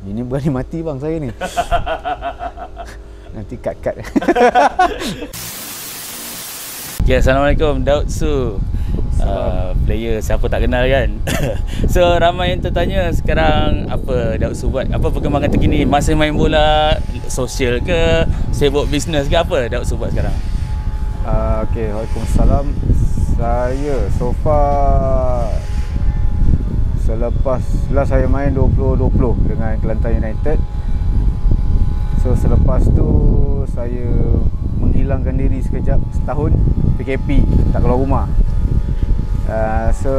Ini berani mati bang saya ni. Nanti cut. Okay, Assalamualaikum, Daud Su. Player siapa tak kenal kan. So ramai yang tertanya sekarang apa Daud Su buat, apa perkembangan terkini, masih main bola, sosial ke, sibuk bisnes ke, apa Daud Su buat sekarang? Okay, Waalaikumsalam. Saya so far selepas lah saya main 2020 dengan Kelantan United. So selepas tu saya menghilangkan diri sekejap, setahun PKP, tak keluar rumah. So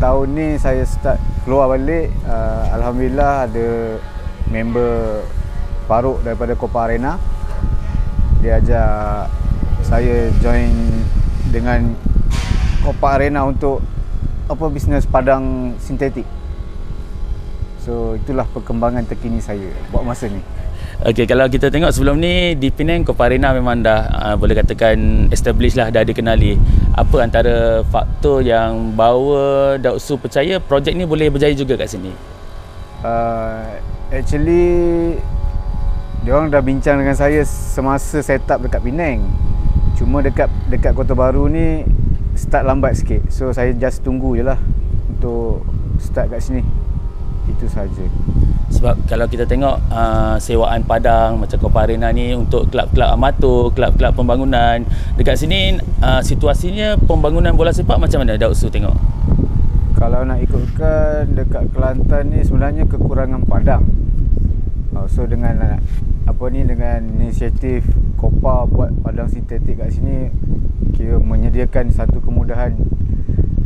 tahun ni saya start keluar balik. Alhamdulillah ada member Faruk daripada Copa Arena. Dia ajak saya join dengan Copa Arena untuk bisnes padang sintetik. So itulah perkembangan terkini saya buat masa ni. Okey, kalau kita tengok sebelum ni di Penang, Copa Arena memang dah boleh katakan established lah, dah dikenali. Apa antara faktor yang bawa Daud Su percaya projek ni boleh berjaya juga kat sini? Actually diorang dah bincang dengan saya semasa set up dekat Penang. Cuma dekat Kota Baru ni start lambat sikit. So saya just tunggu je lah untuk start kat sini. Itu saja. Sebab kalau kita tengok sewaan padang macam Copa Arena ni untuk kelab-kelab amatur, kelab-kelab pembangunan, dekat sini situasinya pembangunan bola sepak macam mana Daud Su tengok? Kalau nak ikutkan dekat Kelantan ni sebenarnya kekurangan padang. So dengan dengan inisiatif Copa buat padang sintetik kat sini, kira menyediakan satu kemudahan,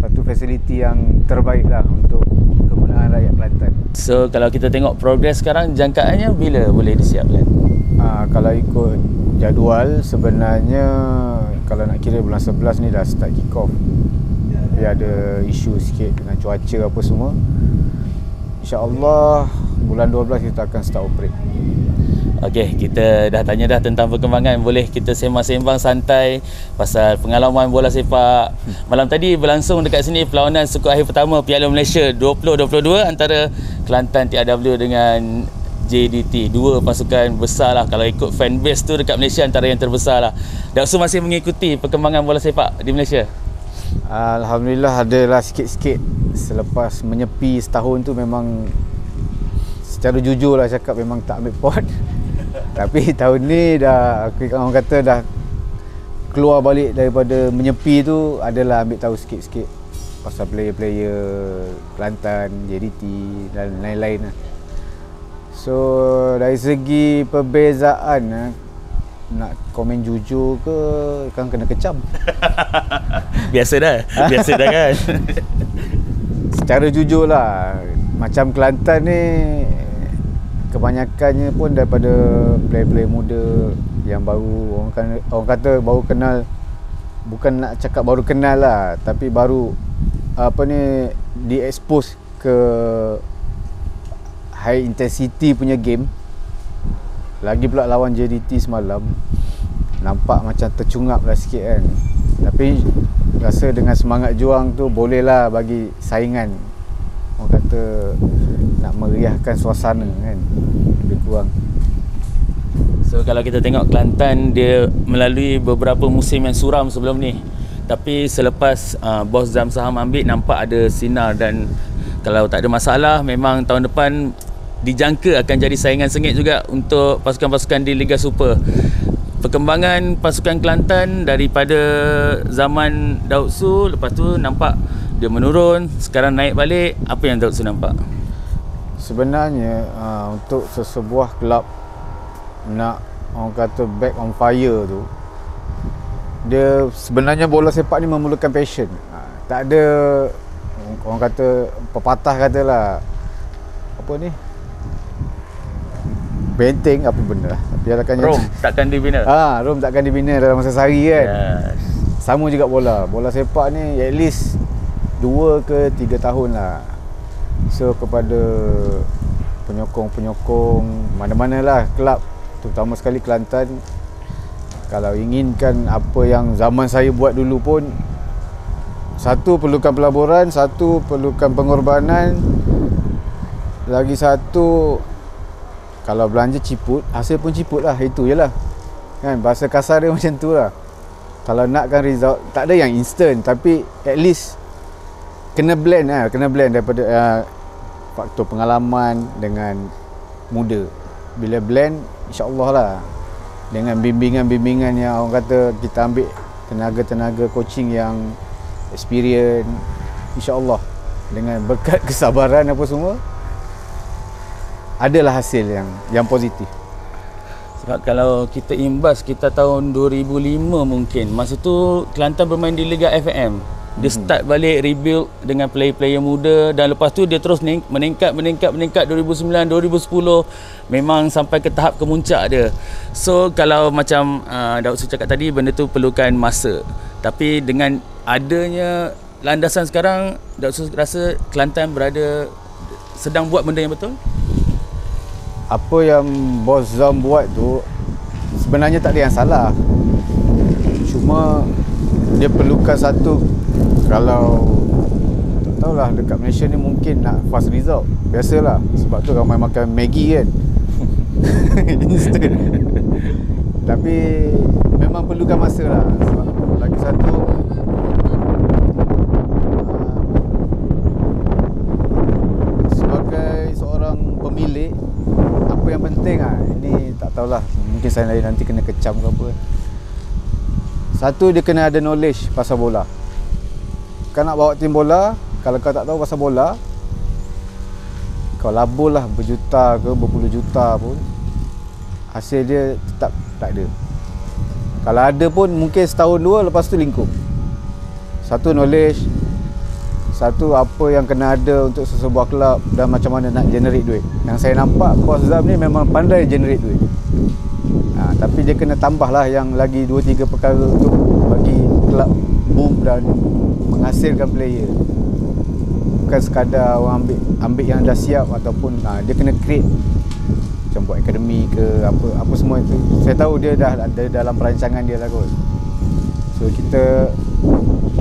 satu fasiliti yang terbaik lah untuk kegunaan rakyat Kelantan. So kalau kita tengok progres sekarang, jangkaannya bila boleh disiapkan? Kalau ikut jadual sebenarnya kalau nak kira bulan 11 ni dah start kick off. Tapi ada isu sikit dengan cuaca apa semua. InsyaAllah bulan 12 kita akan start operate. Okey, kita dah tanya dah tentang perkembangan. Boleh kita sembang-sembang santai pasal pengalaman bola sepak. Malam tadi berlangsung dekat sini perlawanan sukuk akhir pertama Piala Malaysia 2022 antara Kelantan TRW dengan JDT. Dua pasukan besar lah, kalau ikut fanbase tu dekat Malaysia antara yang terbesar lah. Daud Su masih mengikuti perkembangan bola sepak di Malaysia? Alhamdulillah adalah sikit-sikit. Selepas menyepi setahun tu memang secara jujur lah cakap memang tak ambil pot. Tapi tahun ni dah, orang kata dah keluar balik daripada menyepi tu, adalah ambil tahu sikit-sikit pasal player-player Kelantan, JDT dan lain-lain lah. So dari segi perbezaan, nak komen jujur ke kan kena kecam. Biasa dah kan. Secara jujur lah, macam Kelantan ni kebanyakannya pun daripada player-player muda yang baru, orang kata baru kenal, bukan nak cakap baru kenal lah, tapi baru di-expose ke high intensity punya game. Lagi pula lawan JDT semalam, nampak macam tercungap lah sikit kan. Tapi rasa dengan semangat juang tu bolehlah bagi saingan, orang kata nak meriahkan suasana kan, lebih kurang. So kalau kita tengok Kelantan, dia melalui beberapa musim yang suram sebelum ni. Tapi selepas bos Zam Saham ambil, nampak ada sinar, dan kalau tak ada masalah, memang tahun depan dijangka akan jadi saingan sengit juga untuk pasukan-pasukan di Liga Super. Perkembangan pasukan Kelantan daripada zaman Daud Su, lepas tu nampak dia menurun, sekarang naik balik. Apa yang Daud Su nampak? Sebenarnya untuk sesebuah kelab nak, orang kata, back on fire tu, dia sebenarnya bola sepak ni memerlukan passion. Tak ada, orang kata, pepatah katalah apa ni, benteng apa benda lah, tapi Rom takkan dibina. Rom takkan dibina dalam masa sehari kan. Yes. Sama juga bola sepak ni at least 2 ke 3 tahun lah. So kepada penyokong mana-mana lah kelab, terutama sekali Kelantan, kalau inginkan apa yang zaman saya buat dulu pun, satu perlukan pelaburan, satu perlukan pengorbanan, lagi satu, kalau belanja ciput, hasil pun ciput lah. Itu je lah kan, bahasa kasar dia macam tu lah. Kalau nakkan result, tak ada yang instant, tapi at least kena blend lah. Kena blend daripada faktor pengalaman dengan muda. Bila blend, insyaAllah lah, dengan bimbingan-bimbingan yang orang kata kita ambil tenaga-tenaga coaching yang experience, insyaAllah dengan berkat kesabaran apa semua, adalah hasil yang positif. Sebab kalau kita imbas, kita tahun 2005 mungkin, masa tu Kelantan bermain di Liga FAM. Dia start balik rebuild dengan player-player muda, dan lepas tu dia terus meningkat 2009, 2010 memang sampai ke tahap kemuncak dia. So kalau macam Daud Su cakap tadi, benda tu perlukan masa. Tapi dengan adanya landasan sekarang, Daud Su rasa Kelantan sedang buat benda yang betul? Apa yang Bos Zam buat tu sebenarnya tak ada yang salah. Cuma dia perlukan satu, kalau tak tahulah, dekat Malaysia ni mungkin nak fast result. Biasalah, sebab tu ramai makan Maggi kan. Instant. Tapi memang perlukan masa lah. Sebab lagi satu, sebagai seorang pemilik, apa yang penting ini tak tahulah, mungkin saya nanti kena kecam ke apa. Satu, dia kena ada knowledge pasal bola. Kau nak bawa tim bola, kalau kau tak tahu pasal bola, kau labur lah berjuta ke berpuluh juta pun, hasil dia tetap tak ada. Kalau ada pun mungkin setahun dua, lepas tu lingkup. Satu knowledge, satu apa yang kena ada untuk sesebuah kelab, dan macam mana nak generate duit. Yang saya nampak Bos Zam ni memang pandai generate duit. Tapi dia kena tambah lah yang lagi 2-3 perkara untuk bagi kelab boom dan menghasilkan player. Bukan sekadar orang ambil yang dah siap, ataupun dia kena create, macam buat akademi ke apa semua itu. Saya tahu dia dah ada dalam perancangan dia lah kot. So kita,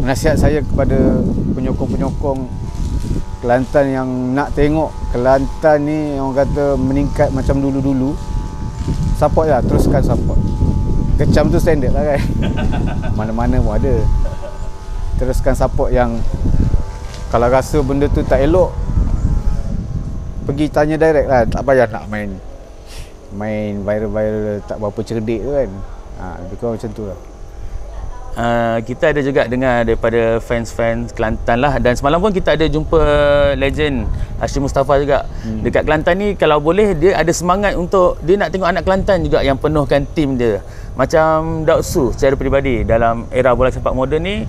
nasihat saya kepada penyokong-penyokong Kelantan yang nak tengok Kelantan ni orang kata meningkat macam dulu-dulu, support lah, teruskan support. Kecam tu standard lah kan. Mana-mana pun ada. Teruskan support. Yang kalau rasa benda tu tak elok, pergi tanya direct lah. Tak payah nak main viral-viral tak berapa cerdik tu kan. Lebih kurang macam tu lah. Kita ada juga dengar daripada fans-fans Kelantan lah, dan semalam pun kita ada jumpa legend Hashim Mustafa juga. Dekat Kelantan ni, kalau boleh dia ada semangat untuk dia nak tengok anak Kelantan juga yang penuhkan tim dia. Macam Daud Su secara peribadi, dalam era bola sepak moden ni,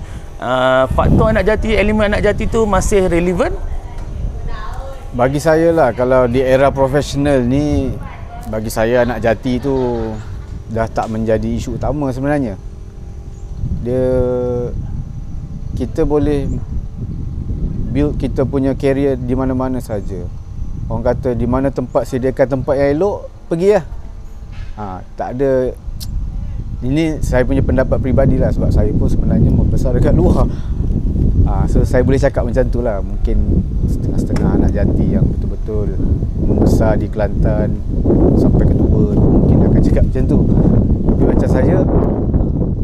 faktor anak jati, elemen anak jati tu masih relevan? Bagi saya lah, kalau di era profesional ni, bagi saya anak jati tu dah tak menjadi isu utama sebenarnya. Kita boleh build kita punya career di mana-mana saja. Orang kata di mana tempat sediakan tempat yang elok, pergi lah. Tak ada, ini saya punya pendapat peribadi lah, sebab saya pun sebenarnya membesar dekat luar. So saya boleh cakap macam tu lah. Mungkin setengah-setengah anak jati yang betul-betul membesar di Kelantan sampai ketua mungkin akan cakap macam tu. Tapi macam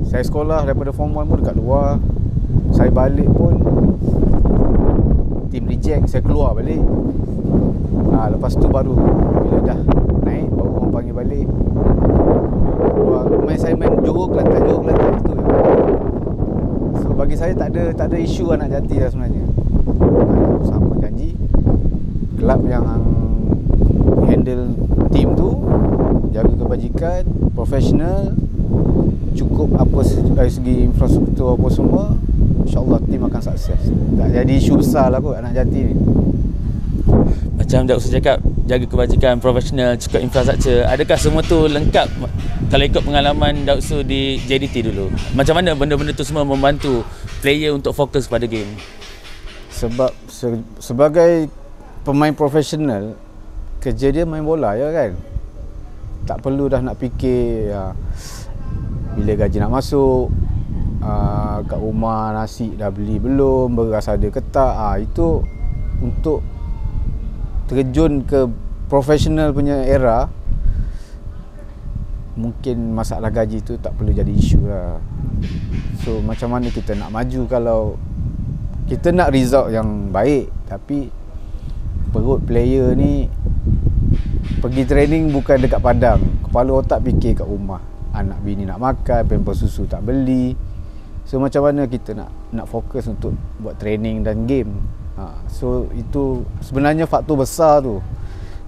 saya sekolah daripada form 1 pun dekat luar. Saya balik pun team reject, saya keluar balik. Lepas tu baru bila dah naik, baru orang panggil balik. Saya main Johor Kelantan itu je. So bagi saya tak ada isu anak jati lah sebenarnya. Sama janji, kelab yang handle team tu jaga kebajikan, profesional, cukup apa segi infrastruktur apa semua, insyaAllah tim akan sukses. Tak jadi isu besar lah kot anak jati ni. Macam Daud Su cakap, jaga kebajikan, profesional, cukup infrastruktur. Adakah semua tu lengkap kalau ikut pengalaman Daud Su di JDT dulu? Macam mana benda-benda tu semua membantu player untuk fokus pada game? Sebab sebagai pemain profesional, kerja dia main bola je kan. Tak perlu dah nak fikir bila gaji nak masuk, kat rumah nasi dah beli belum, beras ada ke tak. Itu untuk terjun ke profesional punya era, mungkin masalah gaji tu tak perlu jadi isu lah. So macam mana kita nak maju kalau kita nak result yang baik, tapi perut player ni pergi training bukan dekat padang, kepala otak fikir kat rumah, anak bini nak makan, pampers susu tak beli. So macam mana kita nak fokus untuk buat training dan game. So itu sebenarnya faktor besar tu.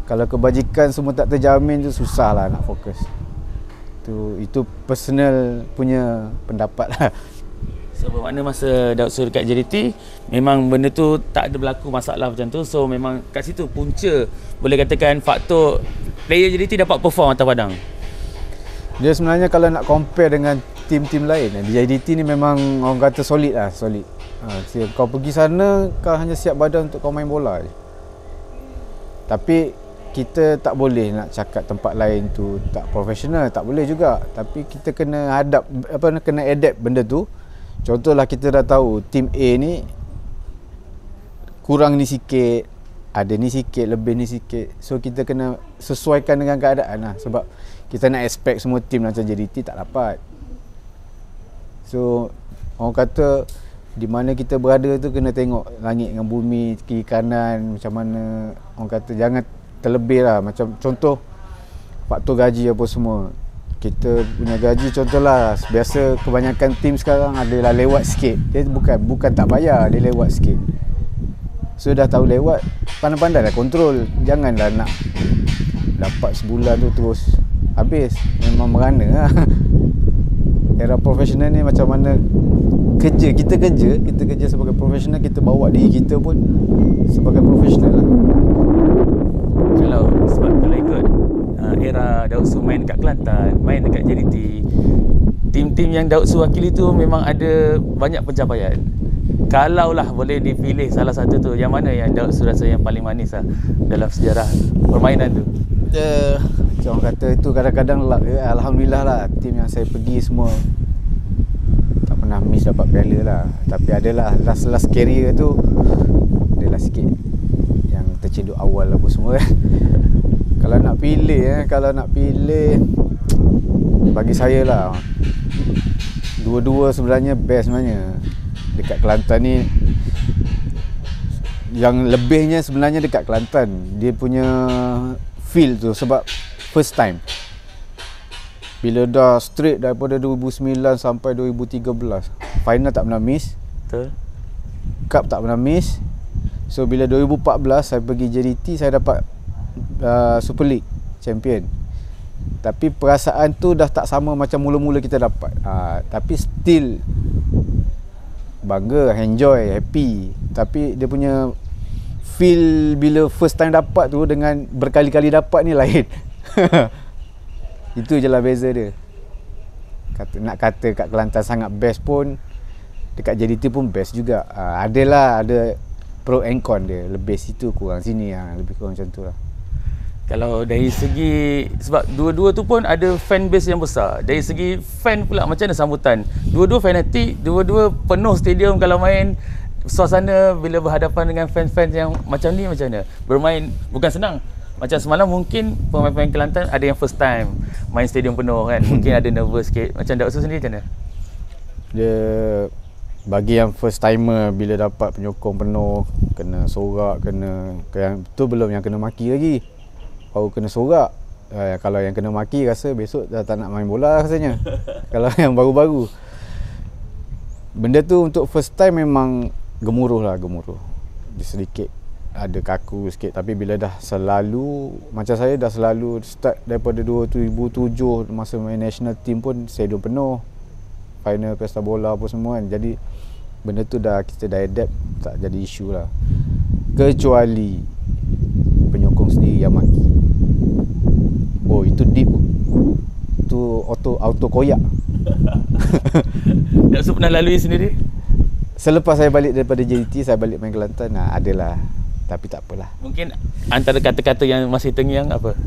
Kalau kebajikan semua tak terjamin tu, susah lah nak fokus. Itu personal punya pendapat lah. So bermakna masa Daud Su dekat JDT memang benda tu tak ada berlaku masalah macam tu. So memang kat situ punca, boleh katakan faktor player JDT dapat perform atas padang. Dia sebenarnya kalau nak compare dengan tim-tim lain, di JDT ni memang orang kata solid lah, solid. Kau pergi sana, kau hanya siap badan untuk kau main bola je. Tapi kita tak boleh nak cakap tempat lain tu tak profesional, tak boleh juga. Tapi kita kena kena adapt benda tu. Contohlah kita dah tahu tim A ni kurang ni sikit, ada ni sikit, lebih ni sikit. So kita kena sesuaikan dengan keadaan lah. Sebab kita nak expect semua tim macam JDT tak dapat. So orang kata di mana kita berada tu kena tengok langit dengan bumi, kiri kanan macam mana. Orang kata jangan terlebih lah. Macam contoh faktor gaji apa semua, kita punya gaji contohlah, biasa kebanyakan tim sekarang adalah lewat sikit. Dia bukan tak bayar, dia lewat sikit. So dah tahu lewat, pandai-pandai lah kontrol. Janganlah nak dapat sebulan tu terus habis. Memang merana lah. Era profesional ni macam mana kita kerja sebagai profesional, kita bawa diri kita pun sebagai profesional lah. Kalau ikut era Daud Su main dekat Kelantan, main dekat JDT, tim-tim yang Daud Su wakili tu memang ada banyak pencapaian. Kalaulah boleh dipilih salah satu tu, yang mana yang Daud Su rasa yang paling manis lah dalam sejarah permainan tu? Macam orang kata itu kadang-kadang alhamdulillah lah, tim yang saya pergi semua tak pernah miss dapat piala lah. Tapi adalah last career tu adalah sikit yang terceduk awal apa semua kan. Kalau nak pilih bagi saya lah, dua-dua sebenarnya best sebenarnya. Dekat Kelantan ni yang lebihnya sebenarnya dekat Kelantan, dia punya feel tu sebab first time. Bila dah straight daripada 2009 sampai 2013, final tak pernah miss. Betul. Cup tak pernah miss. So bila 2014 saya pergi JDT, saya dapat Super League champion. Tapi perasaan tu dah tak sama macam mula-mula kita dapat. Tapi still bangga, enjoy, happy. Tapi dia punya feel bila first time dapat tu dengan berkali-kali dapat ni lain. Itu je lah beza dia. Nak kata kat Kelantan sangat best pun, dekat JDT pun best juga. Ada pro and con dia. Lebih situ kurang sini, lebih kurang macam tu lah. Kalau dari segi, sebab dua-dua tu pun ada fan base yang besar. Dari segi fan pula, macam mana sambutan? Dua-dua fanatik, dua-dua penuh stadium kalau main. Suasana bila berhadapan dengan fans-fans yang macam ni macam mana? Bermain bukan senang. Macam semalam mungkin pemain-pemain Kelantan ada yang first time main stadium penuh kan. Mungkin ada nervous sikit. Macam Daud Su sendiri macam mana? Dia bagi yang first timer, bila dapat penyokong penuh, kena sorak, kena yang tu belum yang kena maki lagi. Baru kena sorak. Kalau yang kena maki rasa besok dah tak nak main bola rasanya. Kalau yang baru-baru, benda tu untuk first time memang gemuruh. Dia sedikit ada kaku sikit. Tapi bila dah selalu, macam saya dah selalu start daripada 2007 masa main national team pun stadium penuh, final pesta bola apa semua kan. Jadi benda tu kita dah adapt, tak jadi isu lah. Kecuali penyokong sendiri yang maki. Oh, itu deep. Itu auto koyak. Daud Su pernah lalui sendiri? Selepas saya balik daripada JDT, saya balik main Kelantan, adalah. Tapi tak apalah. Mungkin antara kata-kata yang masih terngiang apa?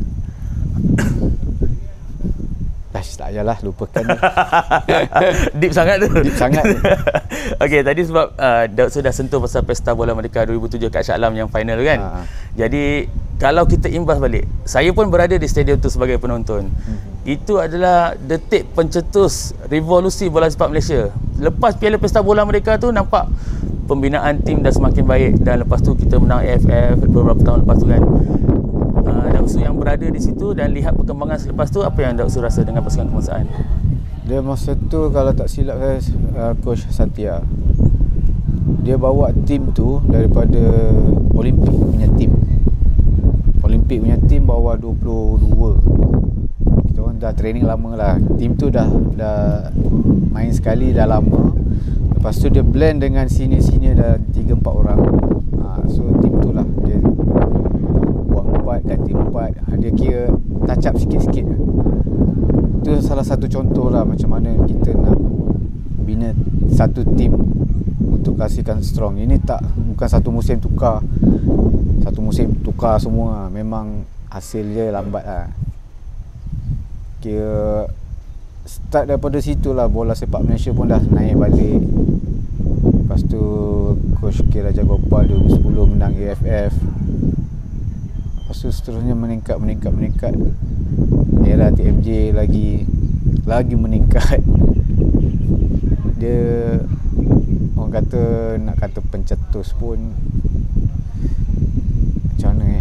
Dah tak payahlah, lupakan ni. Deep sangat tu. Deep sangat ni. Okey, tadi sebab Daud sudah sentuh pasal Pesta Bola Merdeka 2007 kat Shah Alam yang final tu kan. Jadi kalau kita imbas balik, saya pun berada di stadium tu sebagai penonton. Itu adalah detik pencetus revolusi bola sepak Malaysia. Lepas Piala Pesta Bola Merdeka tu nampak pembinaan tim dah semakin baik, dan lepas tu kita menang AFF beberapa tahun lepas tu kan. Daud Su yang berada di situ dan lihat perkembangan selepas tu, apa yang Daud Su rasa dengan pasukan kebangsaan? Dia masa tu kalau tak silap saya, Coach Satya, dia bawa tim tu daripada Olimpik punya tim. Olimpik punya tim bawa 22. Kita orang dah training lama lah. Tim tu dah main sekali dah lama. Lepas tu dia blend dengan senior-senior dah 3-4 orang. So tim tu lah dia buang 4, ganti 4. Dia kira touch up sikit-sikit. Itu salah satu contoh lah macam mana kita nak bina satu tim untuk kasihkan strong. Ini bukan satu musim tukar. Satu musim tukar semua. Memang hasil dia lambat lah. Kira start daripada situ lah bola sepak Malaysia pun dah naik balik. Lepas tu Coach K. Raja Gopal 2010 menang AFF. Lepas tu seterusnya meningkat. Era TMJ lagi meningkat. Dia orang kata, nak kata pencetus pun macam mana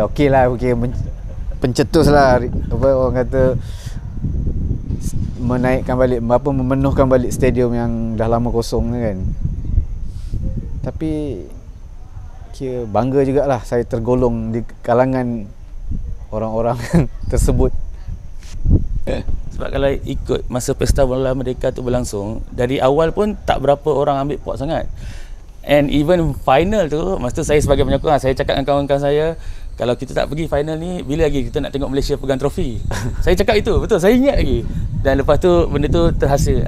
okey lah, pencetus lah, apa orang kata, menaikkan balik, memenuhkan balik stadium yang dah lama kosong kan. Tapi kira bangga jugalah saya tergolong di kalangan orang-orang tersebut. Sebab kalau ikut masa Pesta Bola Merdeka tu berlangsung, dari awal pun tak berapa orang ambil pot sangat. And even final tu, masa tu saya sebagai penyokong, saya cakap dengan kawan-kawan saya, kalau kita tak pergi final ni, bila lagi kita nak tengok Malaysia pegang trofi? Saya cakap itu, betul, saya ingat lagi. Dan lepas tu benda tu terhasil,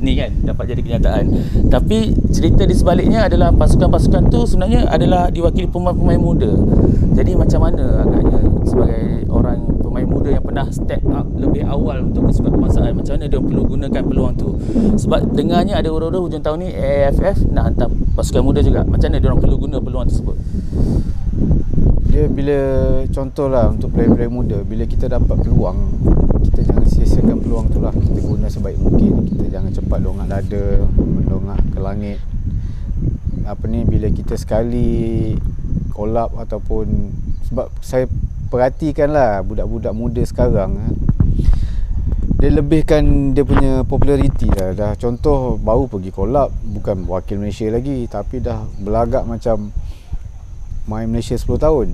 ni kan, dapat jadi kenyataan. Tapi cerita di sebaliknya adalah pasukan-pasukan tu sebenarnya adalah diwakili pemain-pemain muda. Jadi macam mana agaknya sebagai orang pemain muda yang pernah step up lebih awal untuk pasukan kebangsaan, macam mana dia perlu gunakan peluang tu? Sebab dengarnya ada ura-ura hujung tahun ni AFF nak hantar pasukan muda juga. Macam mana dia orang perlu guna peluang tersebut? Dia bila contohlah untuk player-player muda, bila kita dapat peluang, kita jangan sia-siakan peluang tu lah. Kita guna sebaik mungkin. Kita jangan cepat dongak dada, mendongak ke langit. Bila kita sekali collab ataupun, sebab saya perhatikan lah budak-budak muda sekarang, dia lebihkan dia punya populariti lah. Dah contoh baru pergi collab, bukan wakil Malaysia lagi, tapi dah belagak macam main Malaysia 10 tahun.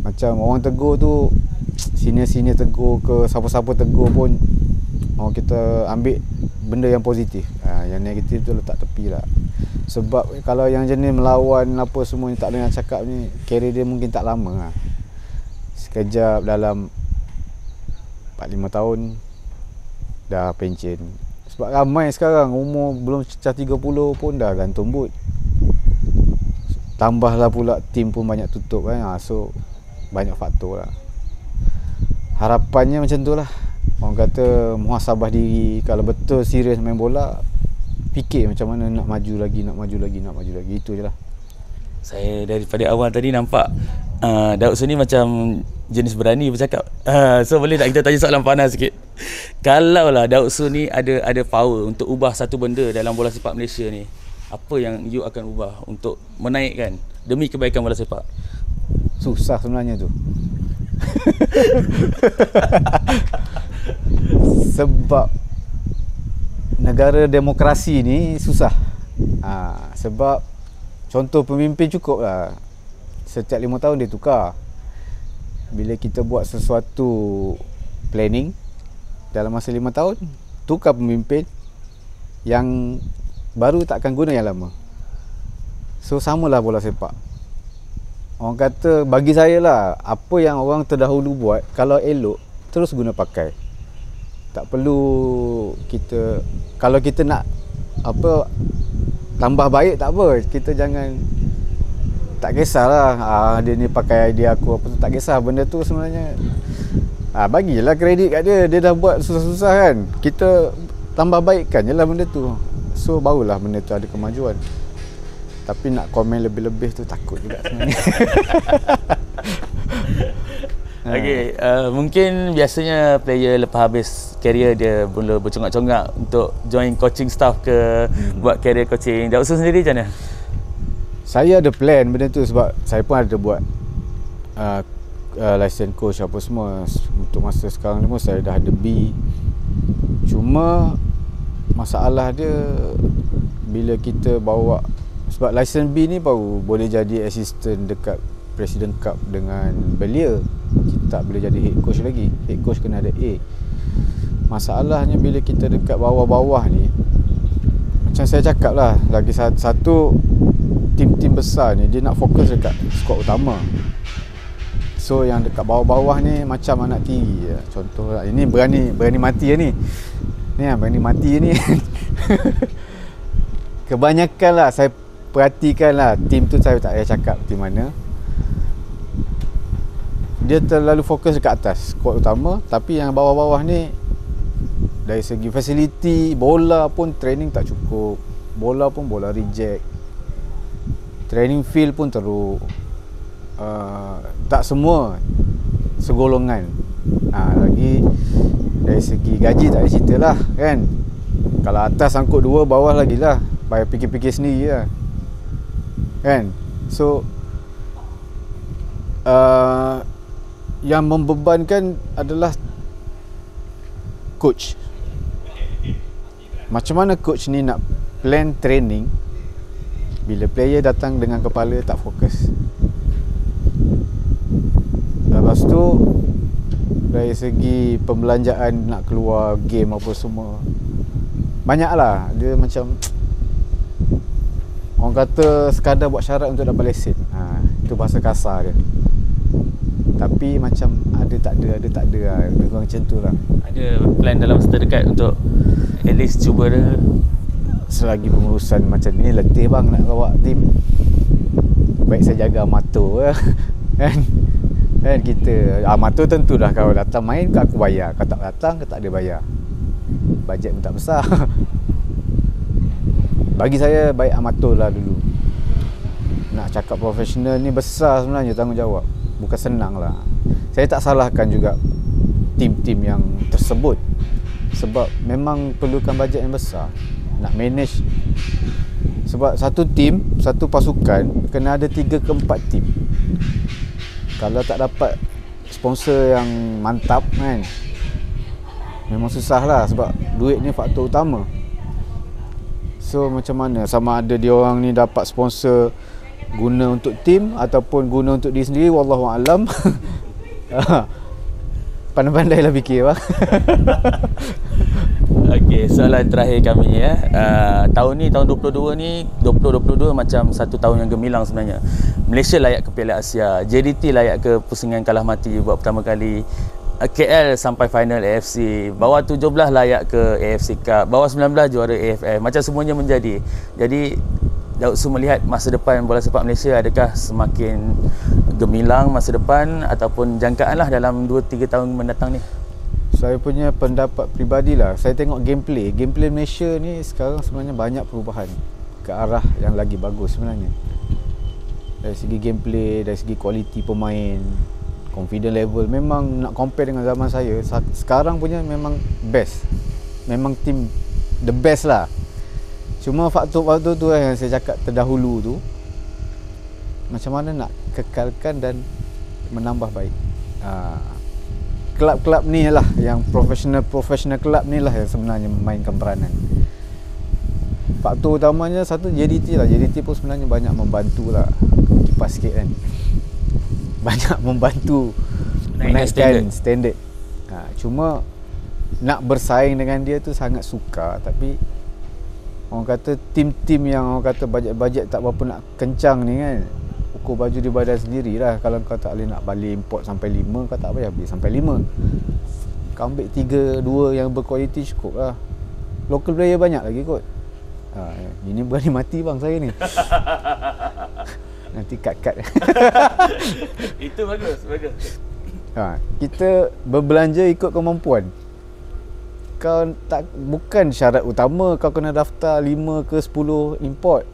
Macam orang tegur tu, senior-senior tegur ke siapa-siapa tegur pun, kita ambil benda yang positif. Yang negatif tu letak tepi lah. Sebab kalau yang jenis melawan apa semua ni, tak dengar cakap ni, career dia mungkin tak lama lah. Sekejap dalam 4-5 tahun dah pencen. Sebab ramai sekarang umur belum cecah 30 pun dah gantung boot. Tambahlah pula tim pun banyak tutup kan. So banyak faktor lah. Harapannya macam tu lah. Orang kata muhasabah diri. Kalau betul serius main bola, fikir macam mana nak maju lagi. Itu je lah. Saya daripada awal tadi nampak Daud Su ni macam jenis berani bercakap. So boleh tak kita tanya soalan panas sikit? Kalau lah Daud Su ni ada power untuk ubah satu benda dalam bola sepak Malaysia ni, apa yang you akan ubah untuk menaikkan demi kebaikan bola sepak? Susah sebenarnya tu. Sebab negara demokrasi ni susah. Sebab contoh pemimpin cukup lah, setiap 5 tahun dia tukar. Bila kita buat sesuatu planning dalam masa 5 tahun, tukar pemimpin, yang baru tak akan guna yang lama. So samalah bola sepak. Orang kata, bagi saya lah, apa yang orang terdahulu buat, kalau elok, terus guna pakai. Tak perlu kita, kalau kita nak tambah baik tak apa, kita jangan tak kisahlah dia ni pakai idea aku apa tu, tak kisah benda tu sebenarnya. Bagilah kredit kat dia, dia dah buat susah-susah kan, kita tambah baikkan je lah benda tu, so barulah benda tu ada kemajuan. Tapi nak komen lebih-lebih tu takut juga sebenarnya. Okay, mungkin biasanya player lepas habis career dia mula bercongak-congak untuk join coaching staff ke, buat career coaching. Daud sendiri macam mana? Saya ada plan benda tu sebab saya pun ada buat license coach apa semua. Untuk masa sekarang ni pun saya dah ada B. Cuma masalah dia bila kita bawa, sebab license B ni baru boleh jadi assistant dekat President Cup dengan Belia. Kita tak boleh jadi head coach lagi. Head coach kena ada A. Masalahnya bila kita dekat bawah-bawah ni, macam saya cakap lah, lagi satu tim-tim besar ni dia nak fokus dekat skuad utama. So yang dekat bawah-bawah ni macam anak tiri je. Contoh lah, ini berani mati ni. Ni lah, berani mati ni. Kebanyakan lah saya perhatikan lah, tim tu saya tak payah cakap tim mana, dia terlalu fokus dekat atas skuad utama, tapi yang bawah-bawah ni dari segi fasiliti, bola pun training tak cukup, bola pun bola reject, training field pun teruk, tak semua segolongan. Lagi dari segi gaji tak ada cerita lah kan, kalau atas angkut dua, bawah lagi lah, payah fikir-fikir sendiri lah kan. So yang membebankan adalah coach. Macam mana coach ni nak plan training bila player datang dengan kepala tak fokus. Lepas tu dari segi pembelanjaan nak keluar game apa semua, banyaklah dia macam orang kata sekadar buat syarat untuk dapat lesen. Itu bahasa kasar dia. Tapi macam ada tak ada lah. Lebih kurang macam tu lah. Ada plan dalam masa terdekat untuk at least cuba dia? Selagi pengurusan macam ni letih bang nak bawa tim, baik saya jaga amatur kan kita. Amatur tentu dah, kalau datang main aku bayar, kalau tak datang tak ada bayar, bajet pun tak besar. Bagi saya baik amatur lah dulu. Nak cakap profesional ni besar sebenarnya tanggungjawab, bukan senang lah. Saya tak salahkan juga tim-tim yang tersebut, sebab memang perlukan bajet yang besar nak manage. Sebab satu tim, satu pasukan kena ada 3 ke 4 tim. Kalau tak dapat sponsor yang mantap kan, memang susah lah, sebab duit ni faktor utama. So macam mana, sama ada dia orang ni dapat sponsor guna untuk tim ataupun guna untuk diri sendiri, wallahualam. Pandai-pandailah fikir bang. Okey, soalan terakhir kami ya. Tahun ni, tahun 2022 macam satu tahun yang gemilang sebenarnya. Malaysia layak ke Piala Asia, JDT layak ke pusingan kalah mati buat pertama kali, KL sampai final AFC, bawah 17 layak ke AFC Cup, bawah 19 juara AFF, macam semuanya menjadi. Jadi Daud Su melihat masa depan bola sepak Malaysia adakah semakin gemilang masa depan ataupun jangkaan lah dalam 2-3 tahun mendatang ni? Saya punya pendapat peribadi lah, saya tengok gameplay Malaysia ni sekarang sebenarnya banyak perubahan ke arah yang lagi bagus sebenarnya. Dari segi gameplay, dari segi kualiti pemain, confidence level, memang nak compare dengan zaman saya, sekarang punya memang best, memang team the best lah. Cuma faktor-faktor tu lah yang saya cakap terdahulu tu, macam mana nak kekalkan dan menambah baik. Kelab-kelab ni lah yang professional kelab ni lah yang sebenarnya memainkan peranan. Faktor utamanya satu JDT lah. JDT pun sebenarnya banyak membantu lah, kipas sikit kan, banyak membantu menaikkan standard. Cuma nak bersaing dengan dia tu sangat sukar. Tapi orang kata tim-tim yang orang kata bajet-bajet tak berapa nak kencang ni kan, ukur baju di badan sendiri lah. Kalau kau tak boleh nak balik import sampai 5, kau tak payah beli sampai 5. Kau ambil 3-2 yang berkualiti cukup lah. Local player banyak lagi kot. Ini berani mati bang saya ni. nanti cut. Itu bagus. Kita berbelanja ikut kemampuan. Kau tak, bukan syarat utama kau kena daftar 5 ke 10 import.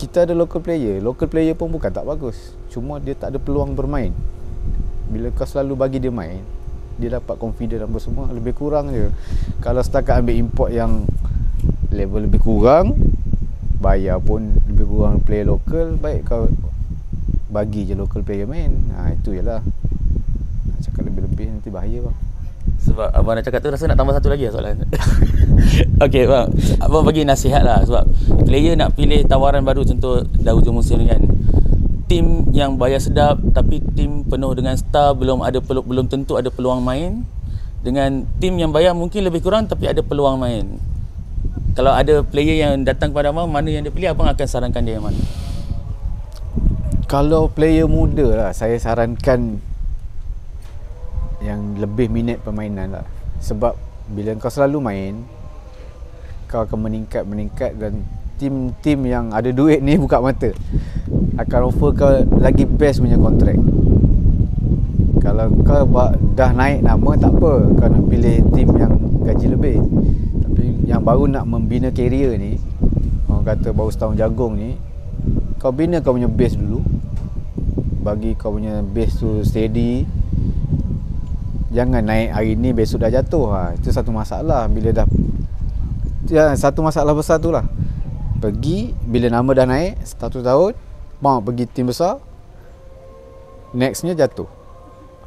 Kita ada local player pun bukan tak bagus, cuma dia tak ada peluang bermain. Bila kau selalu bagi dia main, dia dapat confident apa semua. Lebih kurang je, kalau setakat ambil import yang level lebih kurang, bayar pun lebih kurang player lokal, baik kau bagi je local player main. Itu je lah. Cakap lebih-lebih nanti bahaya bang. Sebab abang nak cakap tu, rasa nak tambah satu lagi soalan. Okey bang, abang bagi nasihat lah. Sebab player nak pilih tawaran baru, contoh dah hujung musim ni kan, tim yang bayar sedap tapi tim penuh dengan star, belum tentu ada peluang main, dengan tim yang bayar mungkin lebih kurang tapi ada peluang main. Kalau ada player yang datang kepada abang, mana yang dia pilih, abang akan sarankan dia yang mana? Kalau player muda lah, saya sarankan yang lebih minat permainan lah. Sebab bila kau selalu main, kau akan meningkat dan tim yang ada duit ni buka mata akan offer kau lagi best punya kontrak. Kalau kau dah naik nama tak apa, kau nak pilih tim yang gaji lebih. Tapi yang baru nak membina career ni, orang kata baru setahun jagung ni, kau bina kau punya base dulu, bagi kau punya base tu steady. Jangan naik hari ni besok dah jatuh. Itu satu masalah. Bila dah satu masalah besar tu lah. Pergi bila nama dah naik 1 tahun, mau pergi tim besar, nextnya jatuh.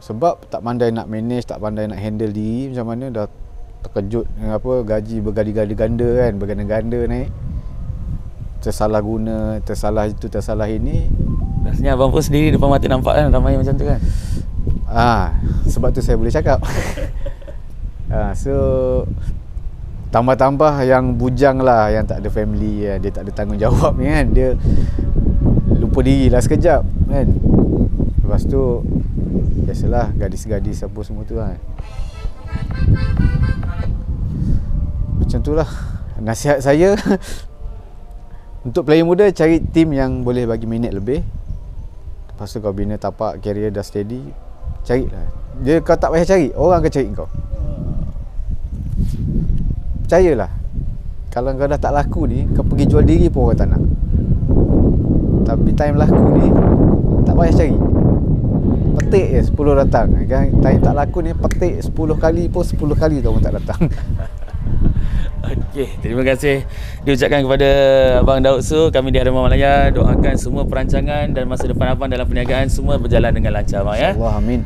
Sebab tak pandai nak manage, tak pandai nak handle diri macam mana, dah terkejut dengan gaji berganda-ganda kan, berganda-ganda naik. Tersalah guna, tersalah itu, tersalah ini. Rasanya abang pun sendiri depan mata nampak kan ramai macam tu kan. Sebab tu saya boleh cakap. So tambah-tambah yang bujang lah, yang tak ada family, dia tak ada tanggungjawab ni kan, dia lupa diri lah sekejap kan. Lepas tu biasalah gadis-gadis apa semua tu kan. Macam tu lah nasihat saya. Untuk player muda, cari tim yang boleh bagi minit lebih. Lepas tu kau bina tapak career dah steady, carilah. Dia kau tak payah cari, orang akan cari kau. Percayalah. Kalau kau dah tak laku ni, kau pergi jual diri pun orang tak nak. Tapi time laku ni, tak payah cari. Petik je 10 datang kan. Time tak laku ni, petik 10 kali pun 10 kali tu orang tak datang. Okey, terima kasih diucapkan kepada Abang Daud Su. Kami di Harimau Malaya doakan semua perancangan dan masa depan abang dalam perniagaan semua berjalan dengan lancar abang ya. Allah amin.